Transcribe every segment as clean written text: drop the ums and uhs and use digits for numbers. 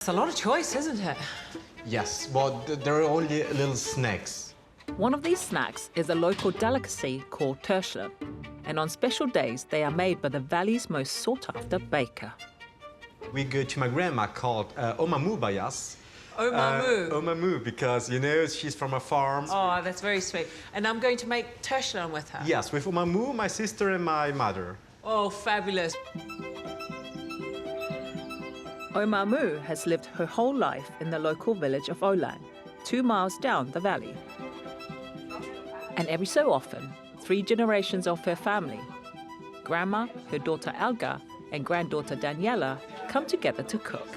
It's a lot of choice, isn't it? Yes, but there are only little snacks. One of these snacks is a local delicacy called terschler, and on special days they are made by the valley's most sought-after baker. We go to my grandma called Omamu by us. Omamu? Omamu, because, you know, she's from a farm. Oh, that's very sweet. And I'm going to make terschler with her. Yes, with Omamu, my sister and my mother. Oh, fabulous. Omamu has lived her whole life in the local village of Olan, 2 miles down the valley. And every so often, 3 generations of her family, grandma, her daughter Elga, and granddaughter Daniela, come together to cook.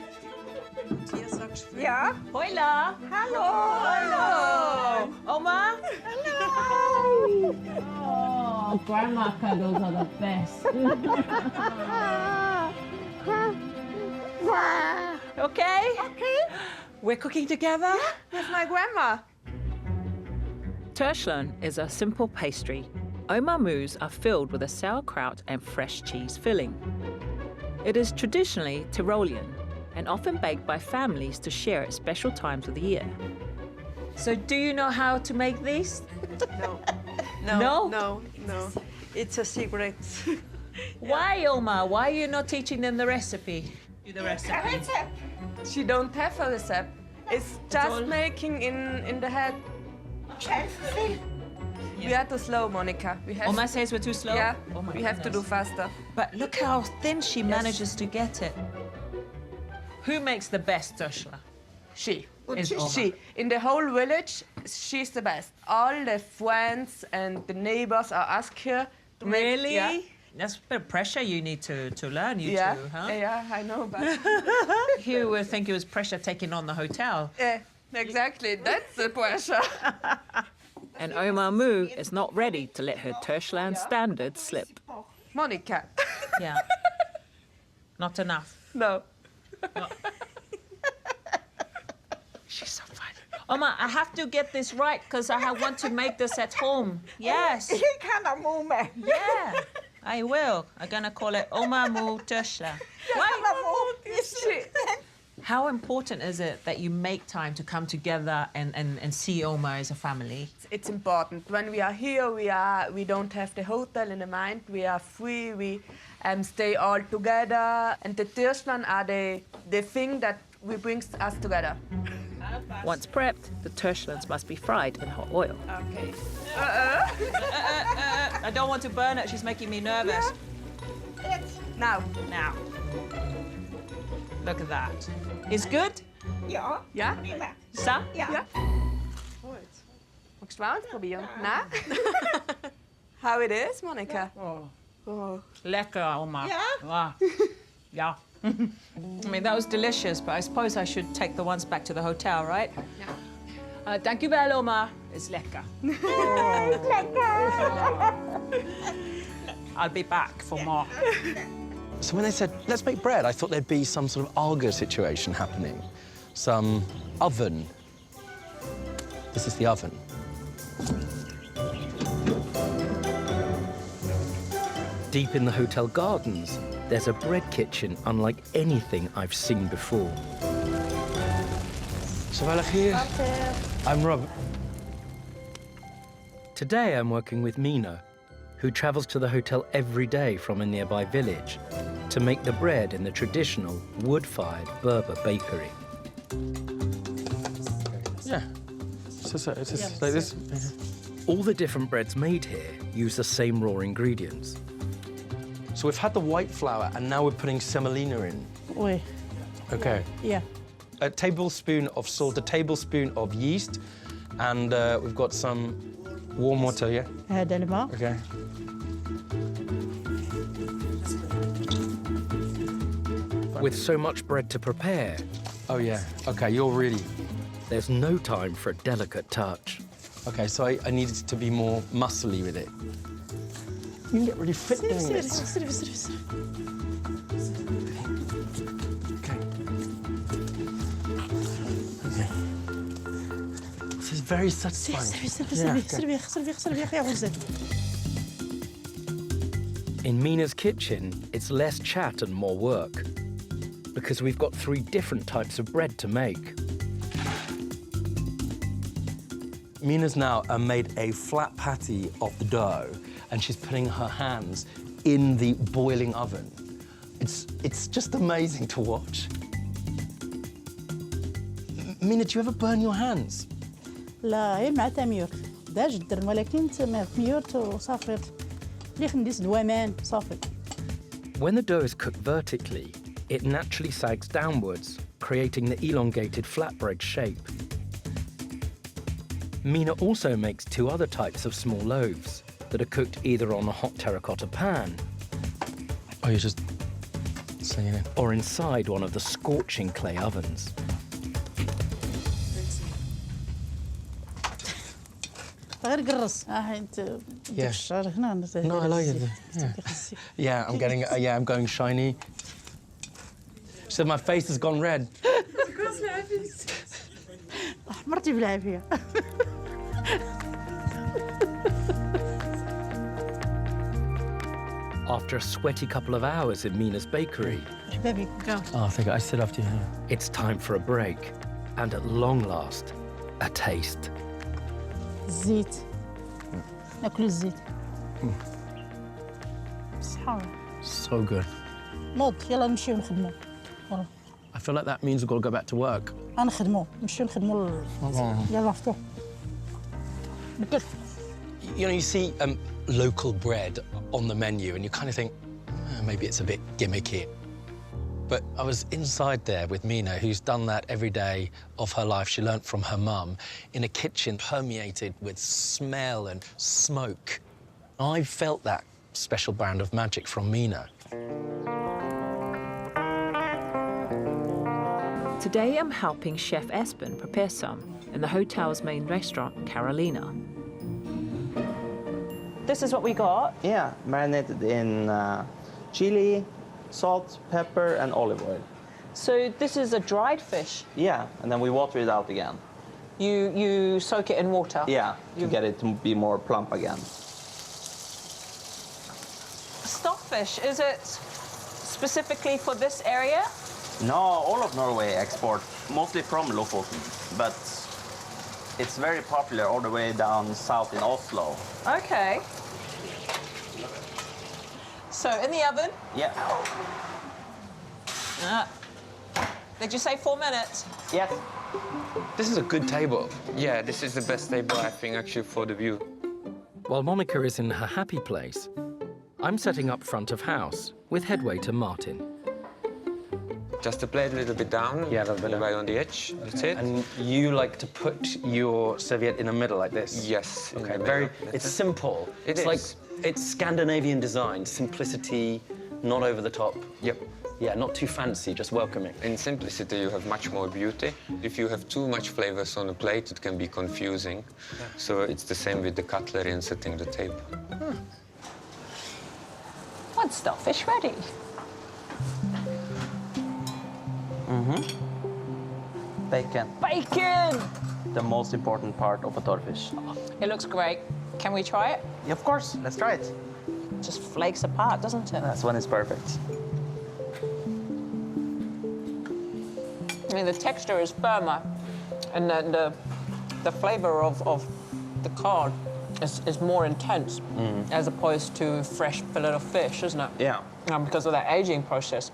Ja? Hola! Hallo! Hello! Oma? Hello! Oh, grandma cuddles are the best. Okay? Okay. We're cooking together? With my grandma. Terschler is a simple pastry. Omamus are filled with a sauerkraut and fresh cheese filling. It is traditionally Tyrolean and often baked by families to share at special times of the year. So do you know how to make these? No. No? No. It's a secret. Why, Oma? Why are you not teaching them the recipe? The recipe. She don't have a recipe. It's just all- making in the head. We are too slow, Monica. We have Oma says we're too slow? Yeah, Oh my we have to do goodness. faster. But look how thin she manages to get it. Who makes the best terschler? She. Is Oma. She. In the whole village, she's the best. All the friends and the neighbors are ask her to make. Really? Yeah. That's a bit of pressure you need to learn, you Yeah. two, huh? Yeah, I know, but You would think it was pressure taking on the hotel. yeah, exactly. That's the pressure. And Omamu is not ready to let her Terschler standards slip. Monica. Yeah. Not enough. No. She's so funny. Oma, I have to get this right because I want to make this at home. Yes. Yeah, I will. I'm going to call it Omamu terschler. How important is it that you make time to come together and see Oma as a family? It's important. When we are here, we don't have the hotel in the mind. We are free. We stay all together. And the Türschland are the thing that we brings us together. Once prepped, the Terschlers must be fried in hot oil. Okay. I don't want to burn it. She's making me nervous. Now. Now. Look at that. It's good? Ja? Sa? Ja. Magst du mal ausprobieren? Na? How it is, Monica? Oh. Lekker, Oma. Ja? Wow. Yeah. I mean, that was delicious, but I suppose I should take the ones back to the hotel, right? Ja. Thank you well, Oma. It's lekker. I'll be back for more. So when they said, let's make bread, I thought there'd be some sort of alga situation happening, some oven. This is the oven. Deep in the hotel gardens, there's a bread kitchen unlike anything I've seen before. Geweldig hier. I'm Rob. Today I'm working with Mina, who travels to the hotel every day from a nearby village to make the bread in the traditional wood-fired Berber bakery. Yeah, it's like this. All the different breads made here use the same raw ingredients. So we've had the white flour, and now we're putting semolina in. Oui. Okay. Yeah. A tablespoon of salt, a tablespoon of yeast, and we've got some warm water, yeah? Helemaal. Okay. With so much bread to prepare. Oh, yeah. Okay, you're really... There's no time for a delicate touch. Okay, so I needed to be more muscly with it. You can get really fit doing this. Okay. Okay. This is very satisfying. In Mina's kitchen, it's less chat and more work. because we've got 3 different types of bread to make. Mina's now made a flat patty of the dough, and she's putting her hands in the boiling oven. It's just amazing to watch. Mina, do you ever burn your hands? لا هي معناتها ميور دا جدا ولكن ميورت وصافي اللي خنديس دوامان صافي. When the dough is cooked vertically, it naturally sags downwards, creating the elongated flatbread shape. Mina also makes 2 other types of small loaves that are cooked either on a hot terracotta pan. Oh, you're just saying it. Or inside one of the scorching clay ovens. غير قرص انت تفشر هنا. No, I like it. Yeah, I'm going shiny. She said my face has gone red. مرتي بالعافيه. After a sweaty couple of hours in Mina's bakery, حبابي go. I think I sit after you. It's time for a break, and at long last, a taste. الزيت ناكلوا الزيت بصحة. So good. نوض يلا نمشيو نخدموا. I feel like that means we've got to go back to work. غنخدموا نمشيو نخدموا يلا فطور. You know, you see local bread on the menu and you kind of think, maybe it's a bit gimmicky. But I was inside there with Mina, who's done that every day of her life. She learnt from her mum in a kitchen permeated with smell and smoke. I felt that special brand of magic from Mina. Today I'm helping Chef Espen prepare some in the hotel's main restaurant, Carolina. This is what we got. Yeah, marinated in chili, salt, pepper, and olive oil. So this is a dried fish. Yeah, and then we water it out again. You soak it in water. Yeah, to get it to be more plump again. Stockfish, is it specifically for this area? No, all of Norway export, mostly from Lofoten, but it's very popular all the way down south in Oslo. Okay. So in the oven. Yeah. Did you say 4 minutes? Yes. This is a good table. Yeah, this is the best table, I think, actually, for the view. While Monica is in her happy place, I'm setting up front of house with headway to Martin. Just the plate a little bit down. Yeah, a little bit right on the edge. That's it. And you like to put your serviette in the middle like this? Yes. Okay, very. It's simple. It's like it's Scandinavian design, simplicity, not over the top. Yep. Yeah, not too fancy, just welcoming. In simplicity, you have much more beauty. If you have too much flavors on a plate, it can be confusing. Yeah. So it's the same with the cutlery and setting the table. One stockfish ready. Bacon. Bacon! The most important part of a torfish. It looks great. Can we try it? Yeah, of course, let's try it. It just flakes apart, doesn't it? That's when it's perfect. I mean, the texture is firmer, and the flavor of the cod is more intense, as opposed to fresh fillet of fish, isn't it? Yeah. Because of that aging process.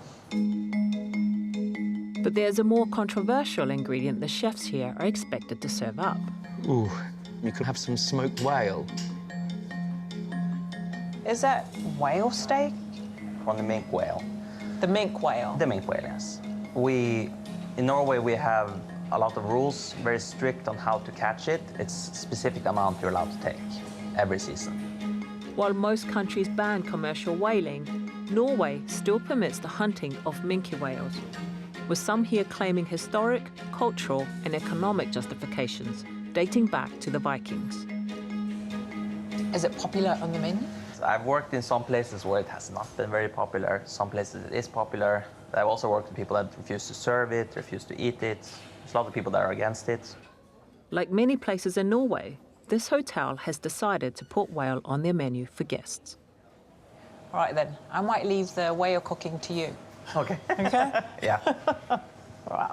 But there's a more controversial ingredient the chefs here are expected to serve up. Ooh, you could have some smoked whale. Is that whale steak? From the mink whale. The mink whale? The mink whale, yes. In Norway, we have a lot of rules, very strict on how to catch it. It's a specific amount you're allowed to take every season. While most countries ban commercial whaling, Norway still permits the hunting of minke whales, with some here claiming historic, cultural, and economic justifications dating back to the Vikings. Is it popular on the menu? I've worked in some places where it has not been very popular. Some places it is popular. I've also worked with people that refuse to serve it, refuse to eat it. There's a lot of people that are against it. Like many places in Norway, this hotel has decided to put whale on their menu for guests. All right, then. I might leave the whale cooking to you. Okay. Okay? Yeah. Right.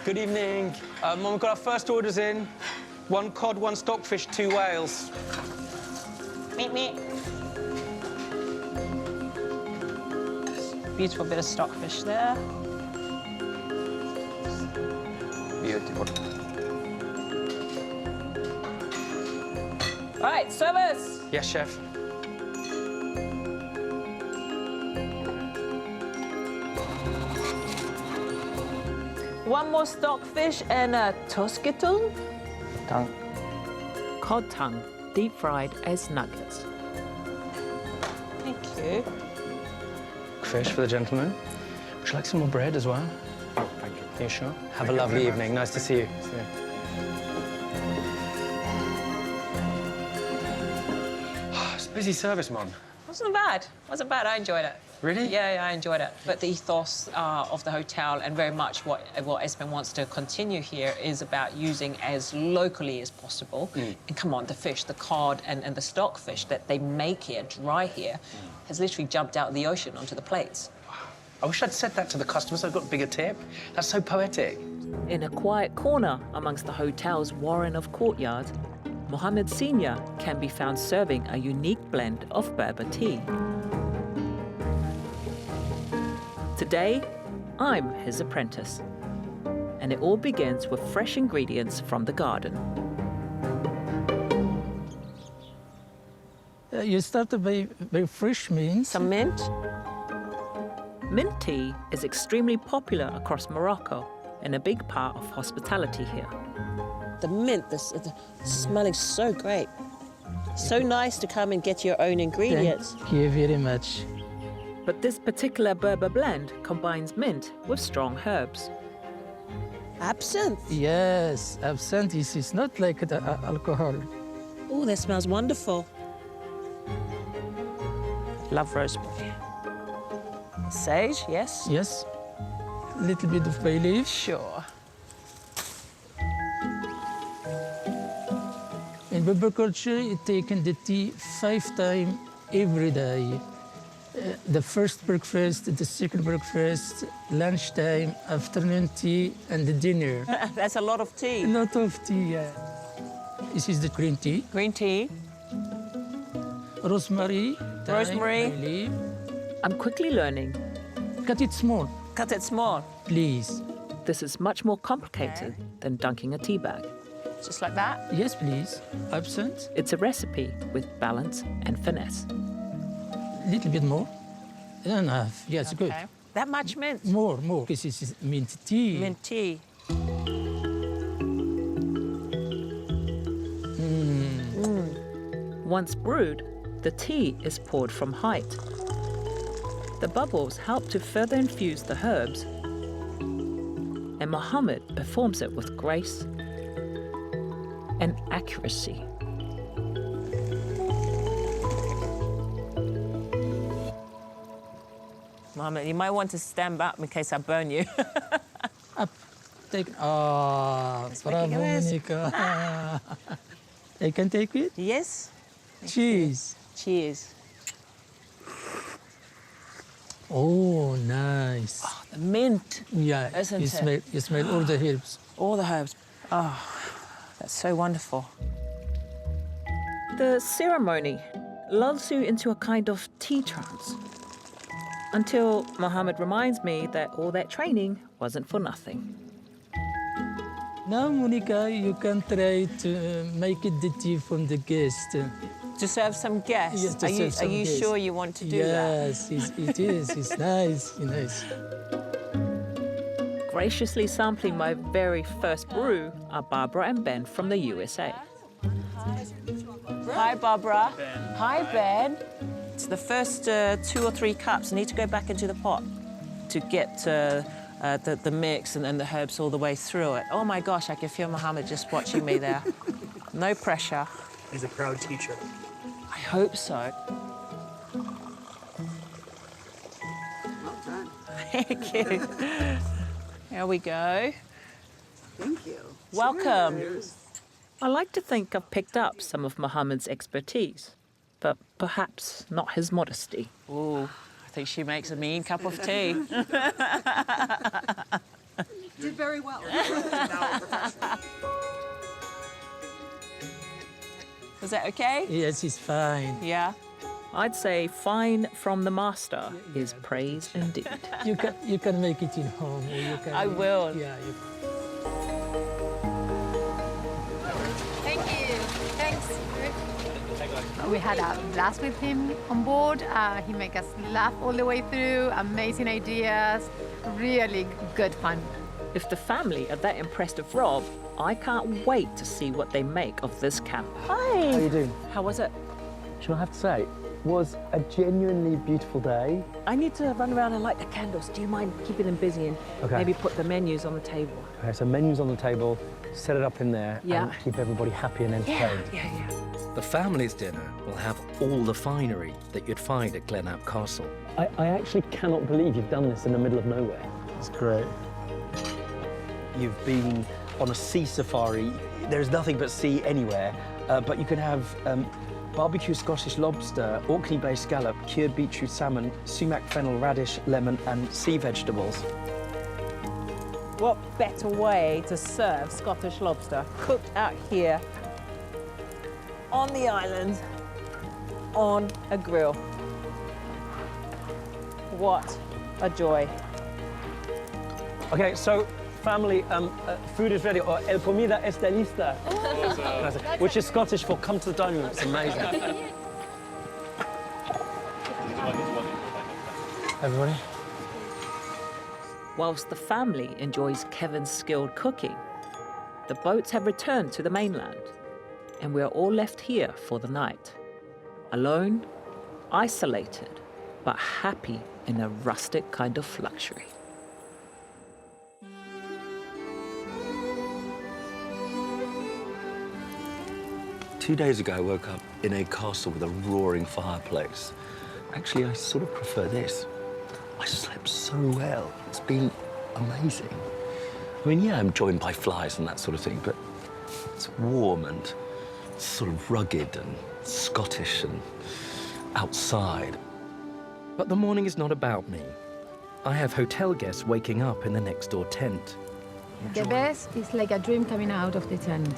Good evening. Mum, we've got our first orders in. 1 cod, 1 stockfish, 2 whales. Meet me. Beautiful bit of stockfish there. Beautiful. Right, service. Yes, chef. One more stockfish and a tosketun. Tongue. Cod tongue, deep fried as nuggets. Thank you. Fish for the gentleman. Would you like some more bread as well? Thank you. You sure? Have a lovely evening. Nice to see you. It's busy service, Mum. Wasn't bad. Wasn't bad. I enjoyed it. Really? Yeah, I enjoyed it. But the ethos of the hotel and very much what Espen wants to continue here is about using as locally as possible. And come on, the fish, the cod and the stockfish that they make here, dry here, has literally jumped out of the ocean onto the plates. I wish I'd said that to the customers. I got a bigger tip. That's so poetic. In a quiet corner amongst the hotel's warren of courtyards, Mohammed Senior can be found serving a unique blend of Berber tea. Today, I'm his apprentice, and it all begins with fresh ingredients from the garden. You start by fresh mint. Some mint. Mint tea is extremely popular across Morocco and a big part of hospitality here. The mint, the smelling so great. So nice to come and get your own ingredients. Thank you very much. But this particular Berber blend combines mint with strong herbs. Absinthe. Yes, absinthe is not like the alcohol. Oh, that smells wonderful. Love rosemary. Sage, yes? Yes, a little bit of bay leaf. Sure. In Berber culture, it taken the tea 5 times every day. The first breakfast, the second breakfast, lunchtime, afternoon tea, and the dinner. That's a lot of A tea. lot of tea, yeah. This is the green tea. Green tea. Rosemary. thyme, Rosemary. bay leaf. I'm quickly learning Cut it small, Cut it small. please. this is much more complicated than dunking a tea bag. Just like that. Yes, please. Absinthe. It's a recipe with balance and finesse. Little bit more. Enough. Yes, good. Okay. That much mint. More. This is mint tea. Mint tea. Once brewed, the tea is poured from height. The bubbles help to further infuse the herbs, and Mohammed performs it with grace and accuracy. Mohammed, you might want to stand back in case I burn you. Up. Take. Ah, bravo, making a mess. Monica. I can take it? Yes? Cheese. Cheers. Oh, nice. The mint. Yeah, Isn't you it? smell all the herbs. All the herbs. Oh, that's so wonderful. The ceremony lulls you into a kind of tea trance until Mohammed reminds me that all that training wasn't for nothing. Now, Monica, you can try to make it the tea from the guest. To serve some guests. Yes, to are you, serve some are you guests. sure you want to do that? Yes, it is. It's nice. Nice. Graciously sampling my very first brew are Barbara and Ben from the USA. Hi, Barbara. Hi, Ben. It's the first 2 or 3 cups. I need to go back into the pot to get the mix and the herbs all the way through it. Oh, my gosh, I can feel Mohammed just watching me there. No pressure. He's a proud teacher. I hope so. Well done. Thank you. Here we go. Thank you. Welcome. Cheers. I like to think I've picked up some of Mohammed's expertise, but perhaps not his modesty. Ooh, think she makes a mean cup of tea. Did very well. Is that okay? Yes, it's fine. Yeah. I'd say fine from the master is praise indeed. You can make it in home. Or you can, I will. Yeah. Thank you. Thanks. We had a blast with him on board. He made us laugh all the way through. Amazing ideas. Really good fun. If the family are that impressed with Rob, I can't wait to see what they make of this camp. Hi. How you doing? How was it? Should I have to say, it was a genuinely beautiful day. I need to run around and light the candles. Do you mind keeping them busy and maybe put the menus on the table? Okay, so menus on the table, set it up in there, Yeah. and keep everybody happy and entertained. Yeah. The family's dinner will have all the finery that you'd find at Glenap Castle. I actually cannot believe you've done this in the middle of nowhere. It's great. You've been on a sea safari. There's nothing but sea anywhere, but you can have barbecue Scottish lobster, Orkney-based scallop, cured beetroot salmon, sumac, fennel, radish, lemon, and sea vegetables. What better way to serve Scottish lobster cooked out here on the island on a grill? What a joy. Okay, so family, food is ready, or el comida está lista, which is Scottish for come to the dining room. It's amazing. Everybody? Whilst the family enjoys Kevin's skilled cooking, the boats have returned to the mainland, and we are all left here for the night. Alone, isolated, but happy in a rustic kind of luxury. Two days ago, I woke up in a castle with a roaring fireplace. Actually, I sort of prefer this. I slept so well. It's been amazing. I mean, yeah, I'm joined by flies and that sort of thing, but it's warm and sort of rugged and Scottish and outside. But the morning is not about me. I have hotel guests waking up in the next door tent. The best is like a dream coming out of the tent.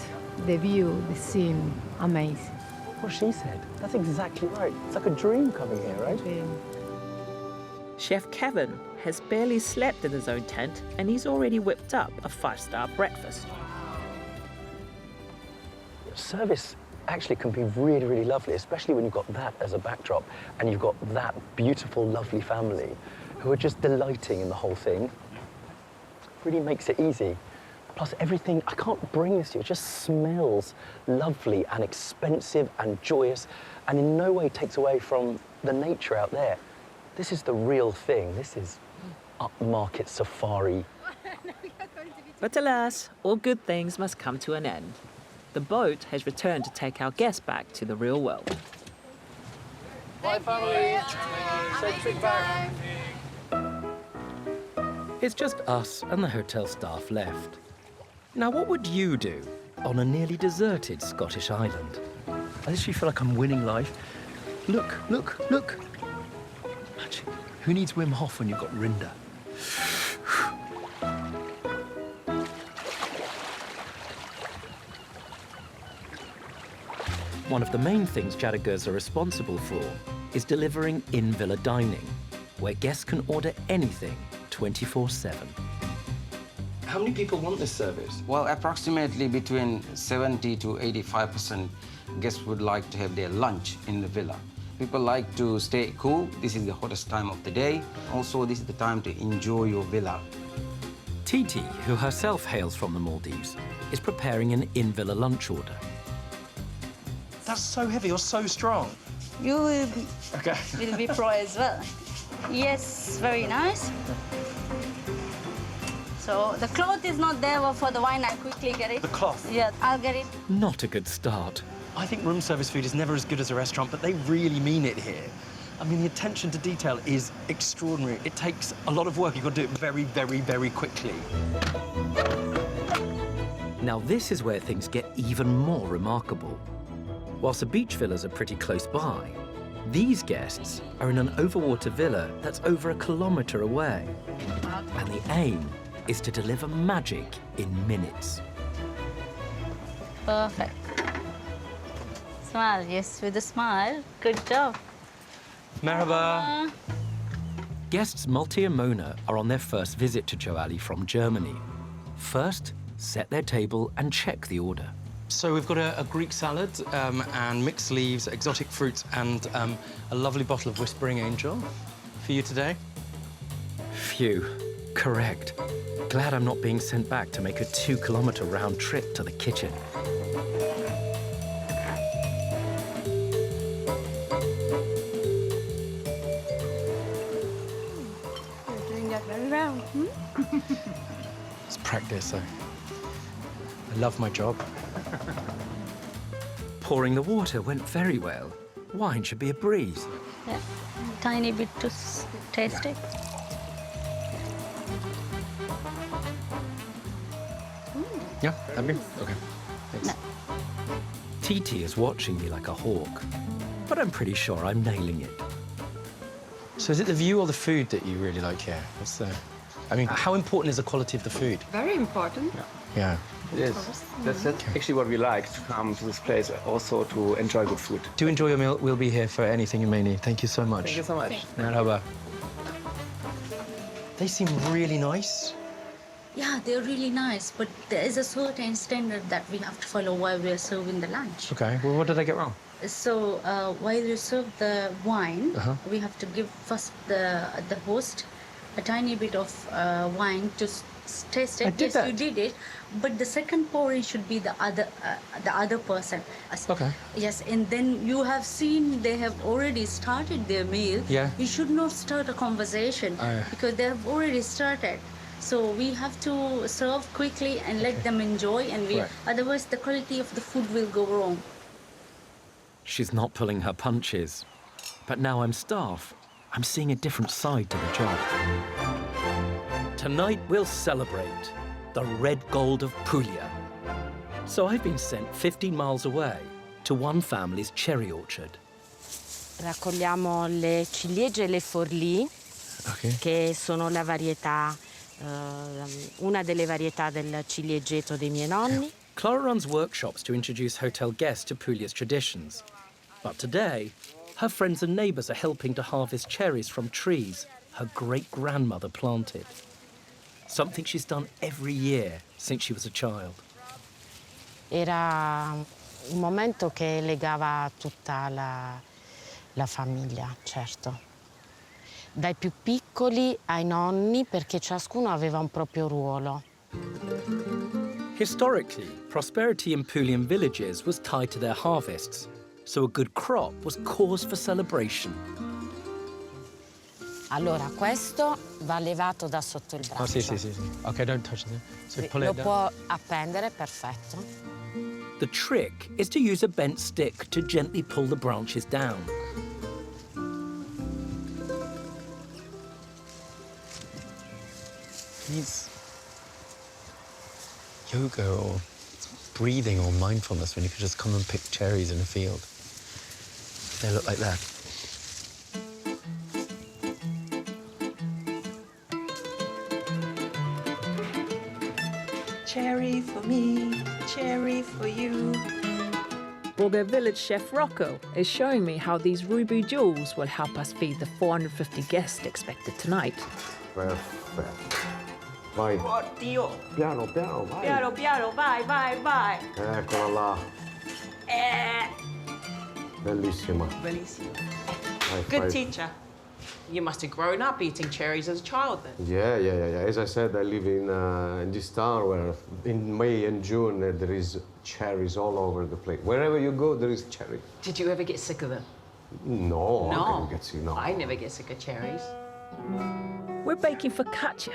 The view, the scene, amazing. What she said. That's exactly right. It's like a dream coming here, right? Chef Kevin has barely slept in his own tent, and he's already whipped up a 5-star breakfast. Service actually can be really, really lovely, especially when you've got that as a backdrop and you've got that beautiful, lovely family who are just delighting in the whole thing. Really makes it easy. Plus everything, I can't bring this to you, it just smells lovely and expensive and joyous and in no way takes away from the nature out there. This is the real thing. This is upmarket safari. But alas, all good things must come to an end. The boat has returned to take our guests back to the real world. Bye, family. Safe trip back. It's just us and the hotel staff left. Now, what would you do on a nearly deserted Scottish island? I literally feel like I'm winning life. Look, look, look. Magic. Who needs Wim Hof when you've got Rinda? One of the main things Jadigers are responsible for is delivering in-villa dining, where guests can order anything 24/7. How many people want this service? Well, approximately between 70 to 85% guests would like to have their lunch in the villa. People like to stay cool. This is the hottest time of the day. Also, this is the time to enjoy your villa. Titi, who herself hails from the Maldives, is preparing an in-villa lunch order. That's so heavy. You're so strong. You will be, Okay. will be pro as well. Yes, very nice. So the cloth is not there for the wine. I'll quickly get it. The cloth? Yeah, I'll get it. Not a good start. I think room service food is never as good as a restaurant, but they really mean it here. I mean, the attention to detail is extraordinary. It takes a lot of work. You've got to do it very, very, very quickly. Now this is where things get even more remarkable. Whilst the beach villas are pretty close by, These guests are in an overwater villa that's over a kilometre away. And the aim is to deliver magic in minutes. Perfect. Smile, yes, with a smile. Good job. Merhaba. Guests Multi and Mona are on their first visit to Joali from Germany. First, set their table and check the order. So we've got a Greek salad and mixed leaves, exotic fruits, and a lovely bottle of Whispering Angel for you today. Phew, correct. Glad I'm not being sent back to make a 2-kilometre round trip to the kitchen. You're doing that very well. It's practice. I love my job. Pouring the water went very well. Wine should be a breeze. Yeah, tiny bit to taste it. Yeah, happy? Okay, thanks. No. Titi is watching me like a hawk, but I'm pretty sure I'm nailing it. So is it the view or the food that you really like here? What's the... I mean, how important is the quality of the food? Very important. Yeah. Yes, that's actually what we like, to come to this place also to enjoy good food. Do enjoy your meal. We'll be here for anything you may need. Thank you so much. Thank you so much. Merhaba. They seem really nice. Yeah, they're really nice, but there is a certain standard that we have to follow while we're serving the lunch. Okay, well, what did I get wrong? So while you serve the wine, we have to give first the host a tiny bit of wine to taste it. Yes, you did it, but the second pouring should be the other person. Okay. Yes, and then you have seen they have already started their meal. Yeah. You should not start a conversation because they have already started. So we have to serve quickly and let them enjoy, and otherwise the quality of the food will go wrong. She's not pulling her punches. But now I'm staff. I'm seeing a different side to the job. Tonight we'll celebrate the red gold of Puglia. So I've been sent 15 miles away to one family's cherry orchard. Raccogliamo le ciliegie e le forlì, che sono la varietà, una delle varietà del ciliegeto dei miei nonni. Clara runs workshops to introduce hotel guests to Puglia's traditions. But today, her friends and neighbours are helping to harvest cherries from trees her great-grandmother planted. Something she's done every year since she was a child. Era un momento che legava tutta la famiglia, certo. Dai più piccoli ai nonni, perché ciascuno aveva un proprio ruolo. Historically, prosperity in Puglian villages was tied to their harvests, so a good crop was cause for celebration. Allora, questo va levato da sotto il braccio. Oh, sì. Okay, don't touch it. So pull Lo it down. può appendere, perfetto. The trick is to use a bent stick to gently pull the branches down. Needs yoga or breathing or mindfulness when you could just come and pick cherries in a field. They look like that. Cherry for me, cherry for you. Borgo village chef Rocco is showing me how these ruby jewels will help us feed the 450 guests expected tonight. Perfetto. Vai. Oddio. Piano, piano, vai. Piano, piano, vai. Eccola là. Bellissima. Bellissimo. Vai, Good fai. teacher. You must have grown up eating cherries as a child then. Yeah. As I said, I live in this town where in May and June there is cherries all over the place. Wherever you go, there is cherry. Did you ever get sick of them? No, No. I can't get sick. No. I never get sick of cherries. We're baking focaccia,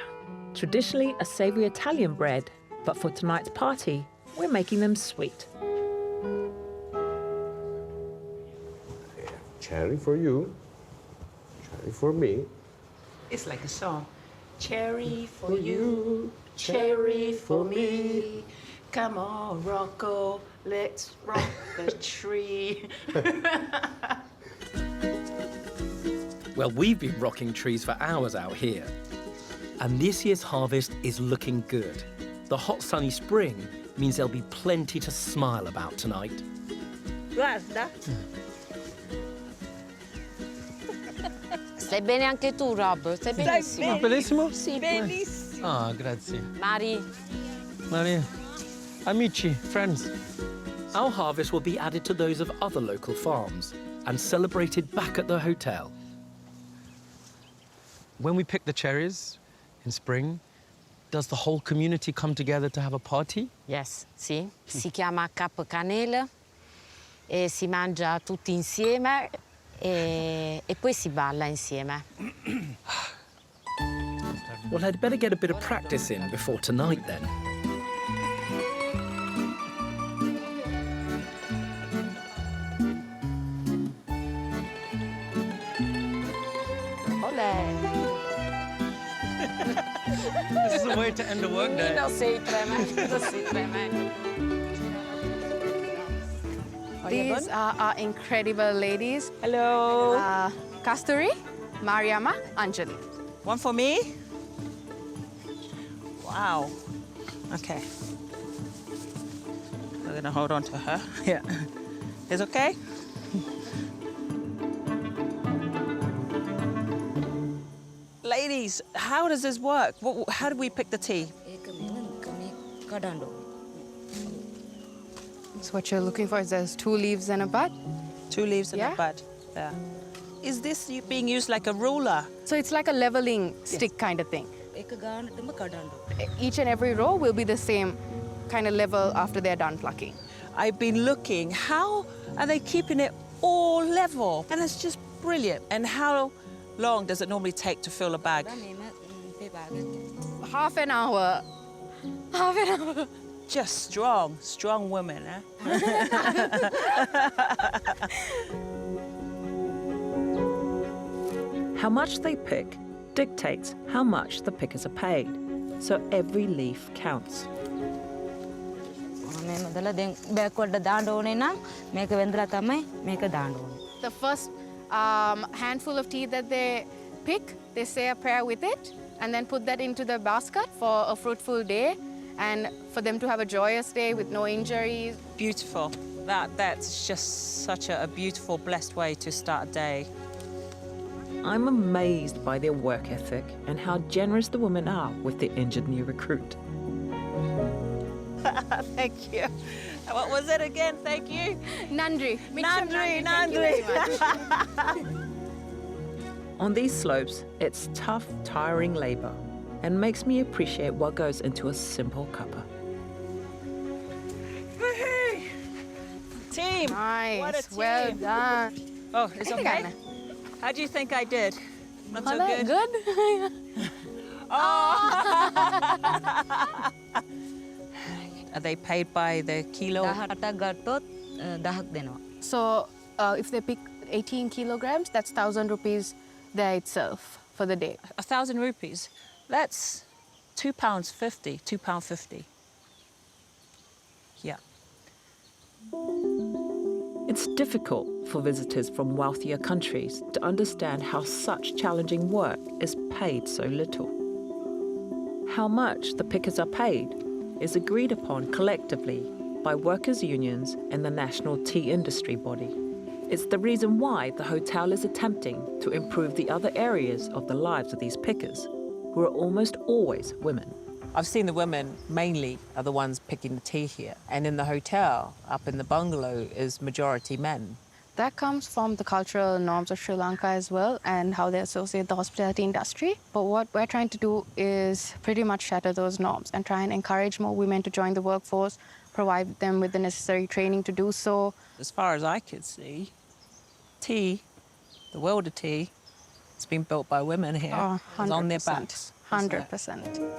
traditionally a savoury Italian bread, but for tonight's party, we're making them sweet. Cherry for you, cherry for me. It's like a song. Cherry for you, cherry for me. Come on, Rocco, let's rock the tree. Well, we've been rocking trees for hours out here. And this year's harvest is looking good. The hot, sunny spring means there'll be plenty to smile about tonight. Guarda. Stai bene anche tu, Rob? Stai benissimo. Bellissimo? Sì, benissimo. Ah, grazie. Mari. Maria. Amici, friends. Our harvest will be added to those of other local farms and celebrated back at the hotel. When we pick the cherries in spring, does the whole community come together to have a party? Yes, sì. Si chiama Cap Canela e si mangia tutti insieme e poi si balla insieme. Well, I'd better get a bit of practice in before tonight, then. This is a way to end a work day. Non sei tremendo, sei tremendo. These are our incredible ladies. Hello. Kasturi, Mariama, Anjali. One for me? Wow. Okay. We're gonna hold on to her. Yeah. It's okay? Ladies, how does this work? How do we pick the tea? So what you're looking for is there's 2 leaves and a bud. 2 leaves and a bud. Yeah. Is this being used like a ruler? So it's like a leveling stick kind of thing. Each and every row will be the same kind of level after they're done plucking. I've been looking. How are they keeping it all level? And it's just brilliant. And how long does it normally take to fill a bag? Half an hour. Half an hour. Just strong women, eh? How much they pick dictates how much the pickers are paid, so every leaf counts. The first handful of tea that they pick, they say a prayer with it and then put that into the basket for a fruitful day and for them to have a joyous day with no injuries. Beautiful. That's just such a beautiful, blessed way to start a day. I'm amazed by their work ethic and how generous the women are with the injured new recruit. Thank you. What was it again? Thank you. Nandri. Nandri. Thank you very much. On these slopes, it's tough, tiring labor and makes me appreciate what goes into a simple cuppa. Hey! Team! Nice. What a team. Well done. Oh, it's okay? How do you think I did? Not so good? Good? Are they paid by the kilo? So if they pick 18 kilograms, that's 1,000 rupees there itself for the day. 1,000 rupees? That's £2.50, £2.50. Yeah. It's difficult for visitors from wealthier countries to understand how such challenging work is paid so little. How much the pickers are paid is agreed upon collectively by workers' unions and the National Tea Industry Body. It's the reason why the hotel is attempting to improve the other areas of the lives of these pickers, who are almost always women. I've seen the women mainly are the ones picking the tea here. And in the hotel, up in the bungalow, is majority men. That comes from the cultural norms of Sri Lanka as well and how they associate the hospitality industry. But what we're trying to do is pretty much shatter those norms and try and encourage more women to join the workforce, provide them with the necessary training to do so. As far as I could see, tea, the world of tea, it's been built by women here. Oh, 100%. It's on their backs. 100%.